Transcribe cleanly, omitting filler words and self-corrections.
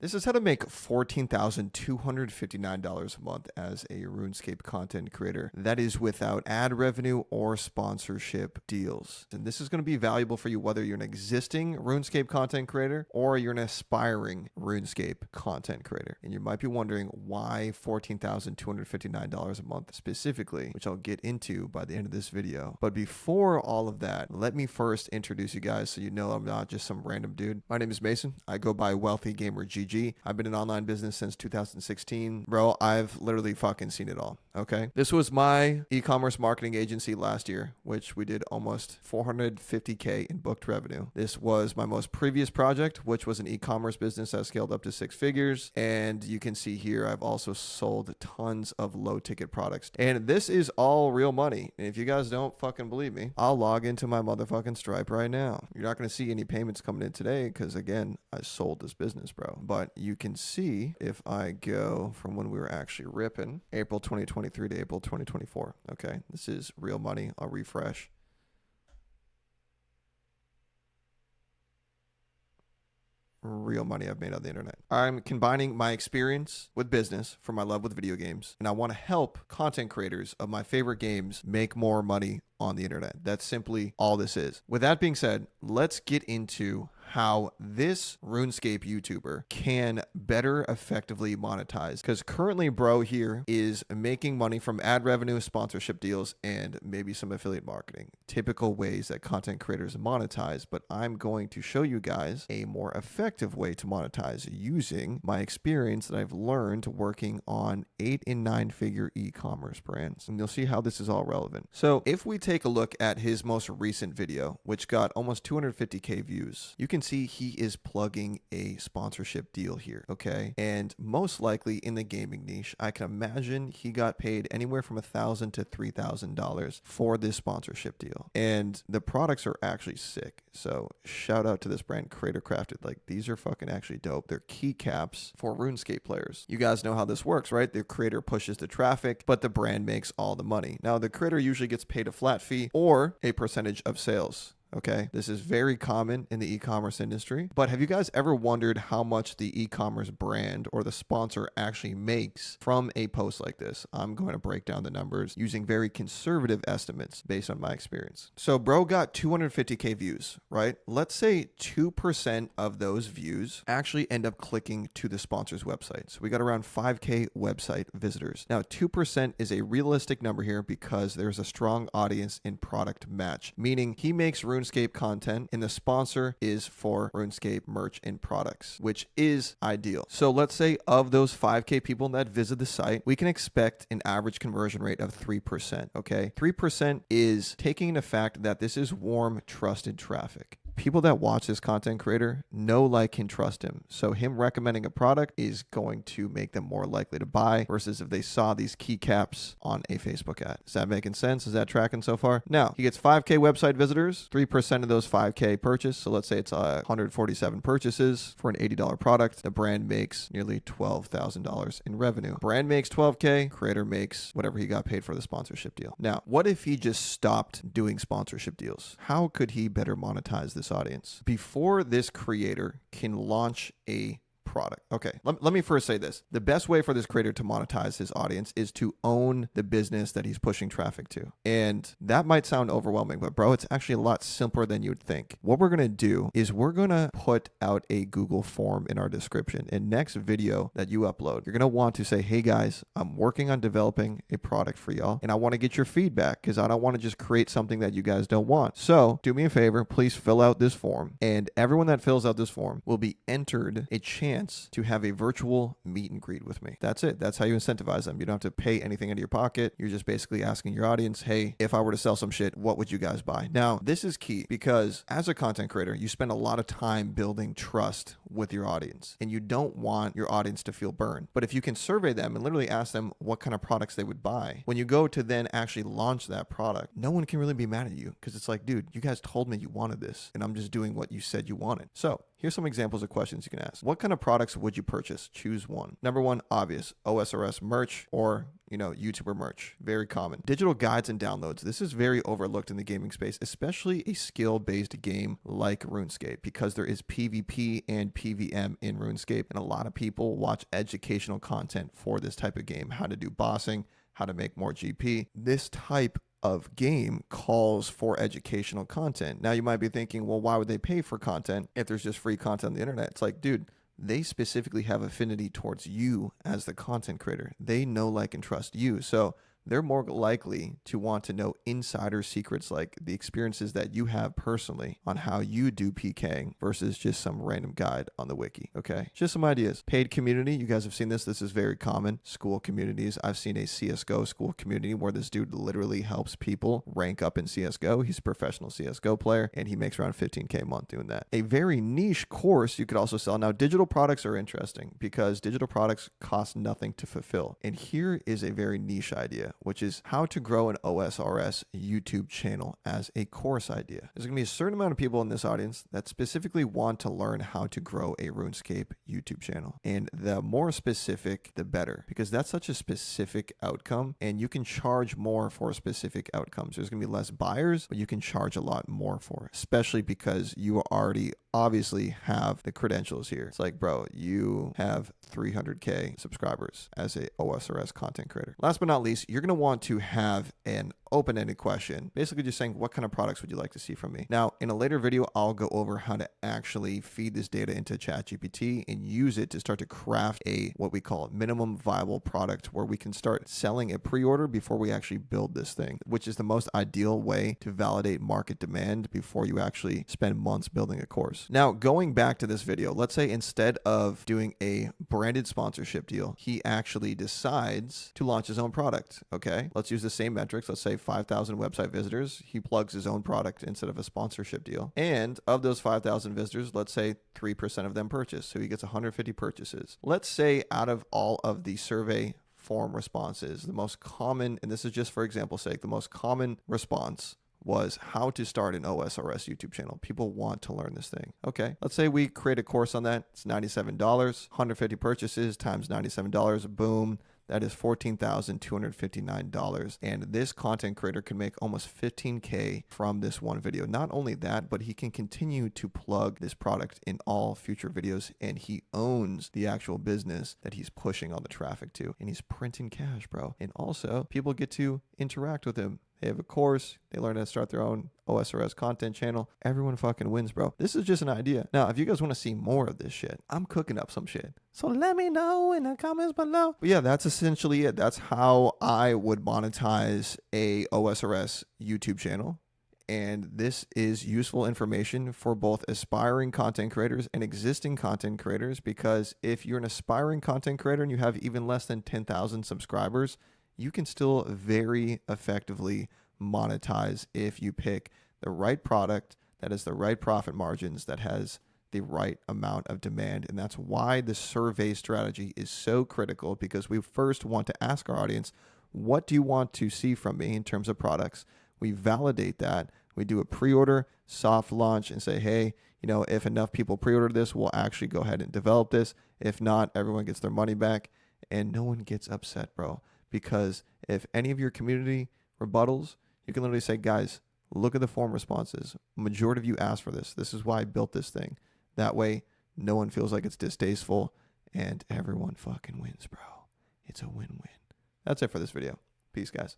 This is how to make $14,259 a month as a RuneScape content creator. That is without ad revenue or sponsorship deals. And this is going to be valuable for you whether you're an existing RuneScape content creator or you're an aspiring RuneScape content creator. And you might be wondering why $14,259 a month specifically, which I'll get into by the end of this video. But before all of that, let me first introduce you guys so you know I'm not just some random dude. My name is Mason. I go by Wealthy Gamer GG. I've been in online business since 2016. Bro, I've literally fucking seen it all, okay? This was my e-commerce marketing agency last year, which we did almost $450K in booked revenue. This was my most previous project, which was an e-commerce business that scaled up to 6 figures. And you can see here, I've also sold tons of low ticket products. And this is all real money. And if you guys don't fucking believe me, I'll log into my motherfucking Stripe right now. You're not going to see any payments coming in today because, again, I sold this business, bro. But you can see if I go from when we were actually ripping, April 2023 to April 2024. Okay, this is real money. I'll refresh. Real money I've made on the internet. I'm combining my experience with business from my love with video games, and I want to help content creators of my favorite games make more money on the internet. That's simply all this is. With that being said, let's get into how this RuneScape YouTuber can better effectively monetize. Because currently, bro here is making money from ad revenue, sponsorship deals, and maybe some affiliate marketing. Typical ways that content creators monetize, but I'm going to show you guys a more effective way to monetize using my experience that I've learned working on 8 and 9 figure e-commerce brands. And you'll see how this is all relevant. So if we take a look at his most recent video, which got almost 250K views, you can see he is plugging a sponsorship deal here, okay? And most likely in the gaming niche, I can imagine he got paid anywhere from $1,000 to $3,000 for this sponsorship deal. And the products are actually sick. So shout out to this brand, Creator Crafted. Like, these are fucking actually dope. They're keycaps for RuneScape players. You guys know how this works, right? The creator pushes the traffic, but the brand makes all the money. Now, the creator usually gets paid a flat fee or a percentage of sales. Okay, this is very common in the e-commerce industry, but have you guys ever wondered how much the e-commerce brand or the sponsor actually makes from a post like this? I'm going to break down the numbers using very conservative estimates based on my experience. So bro got 250K views, right? Let's say 2% of those views actually end up clicking to the sponsor's website. So we got around 5K website visitors. Now 2% is a realistic number here because there's a strong audience and product match, meaning he makes RuneScape content and the sponsor is for RuneScape merch and products, which is ideal. So let's say of those 5K people that visit the site, we can expect an average conversion rate of 3%, okay? 3% is taking the fact that this is warm, trusted traffic. People that watch this content creator know, like, and trust him. So him recommending a product is going to make them more likely to buy versus if they saw these keycaps on a Facebook ad. Is that making sense? Is that tracking so far? Now, he gets 5K website visitors, 3% of those 5K purchase. So let's say it's 147 purchases for an $80 product. The brand makes nearly $12,000 in revenue. Brand makes 12K, creator makes whatever he got paid for the sponsorship deal. Now, what if he just stopped doing sponsorship deals? How could he better monetize this audience? Before this creator can launch a product. Okay, let me first say this. The best way for this creator to monetize his audience is to own the business that he's pushing traffic to. And that might sound overwhelming, but bro, it's actually a lot simpler than you'd think. What we're going to do is we're going to put out a Google form in our description. And next video that you upload, you're going to want to say, hey guys, I'm working on developing a product for y'all, and I want to get your feedback because I don't want to just create something that you guys don't want. So do me a favor, please fill out this form. And everyone that fills out this form will be entered a chance to have a virtual meet and greet with me. That's it. That's how you incentivize them. You don't have to pay anything out of your pocket. You're just basically asking your audience, hey, if I were to sell some shit, what would you guys buy? Now, this is key because as a content creator, you spend a lot of time building trust with your audience and you don't want your audience to feel burned. But if you can survey them and literally ask them what kind of products they would buy, when you go to then actually launch that product, no one can really be mad at you because it's like, dude, you guys told me you wanted this and I'm just doing what you said you wanted. So Here's some examples of questions you can ask. What kind of products would you purchase? Choose one. Number one, obvious, OSRS merch or YouTuber merch. Very common. Digital guides and downloads. This is very overlooked in the gaming space, especially a skill-based game like RuneScape, because there is PvP and PvM in RuneScape, and a lot of people watch educational content for this type of game, how to do bossing, how to make more GP. This type of game calls for educational content. Now you might be thinking, well, why would they pay for content if there's just free content on the internet? It's like, dude, they specifically have affinity towards you as the content creator. They know, like, and trust you. So they're more likely to want to know insider secrets, like the experiences that you have personally on how you do PKing versus just some random guide on the wiki. Okay, just some ideas. Paid community. You guys have seen this. This is very common. School communities. I've seen a CSGO school community where this dude literally helps people rank up in CSGO. He's a professional CSGO player and he makes around 15K a month doing that. A very niche course you could also sell. Now, digital products are interesting because digital products cost nothing to fulfill. And here is a very niche idea, which is how to grow an OSRS YouTube channel as a course idea. There's going to be a certain amount of people in this audience that specifically want to learn how to grow a RuneScape YouTube channel. And the more specific, the better, because that's such a specific outcome and you can charge more for specific outcomes. There's going to be less buyers, but you can charge a lot more for it, especially because you already obviously have the credentials here. It's like, bro, you have 300K subscribers as a OSRS content creator. Last but not least, you're going to want to have an open-ended question, basically just saying, what kind of products would you like to see from me? Now, in a later video, I'll go over how to actually feed this data into ChatGPT and use it to start to craft what we call a minimum viable product, where we can start selling a pre-order before we actually build this thing, which is the most ideal way to validate market demand before you actually spend months building a course. Now, going back to this video, let's say instead of doing a branded sponsorship deal, he actually decides to launch his own product. Okay, let's use the same metrics. Let's say 5,000 website visitors. He plugs his own product instead of a sponsorship deal. And of those 5,000 visitors, let's say 3% of them purchase. So he gets 150 purchases. Let's say out of all of the survey form responses, the most common, and this is just for example's sake, the most common response was how to start an OSRS YouTube channel. People want to learn this thing. Okay, let's say we create a course on that. It's $97, 150 purchases times $97. Boom. That is $14,259. And this content creator can make almost 15K from this one video. Not only that, but he can continue to plug this product in all future videos. And he owns the actual business that he's pushing all the traffic to. And he's printing cash, bro. And also, people get to interact with him. They have a course. They learn how to start their own OSRS content channel. Everyone fucking wins, bro. This is just an idea. Now, if you guys want to see more of this shit, I'm cooking up some shit. So let me know in the comments below. But yeah, that's essentially it. That's how I would monetize a OSRS YouTube channel. And this is useful information for both aspiring content creators and existing content creators, because if you're an aspiring content creator and you have even less than 10,000 subscribers, you can still very effectively monetize if you pick the right product that has the right profit margins, that has the right amount of demand. And that's why the survey strategy is so critical, because we first want to ask our audience, what do you want to see from me in terms of products? We validate that. We do a pre-order, soft launch, and say, hey, if enough people pre-order this, we'll actually go ahead and develop this. If not, everyone gets their money back and no one gets upset, bro. Because if any of your community rebuttals, you can literally say, guys, look at the form responses. Majority of you asked for this. This is why I built this thing. That way, no one feels like it's distasteful and everyone fucking wins, bro. It's a win-win. That's it for this video. Peace, guys.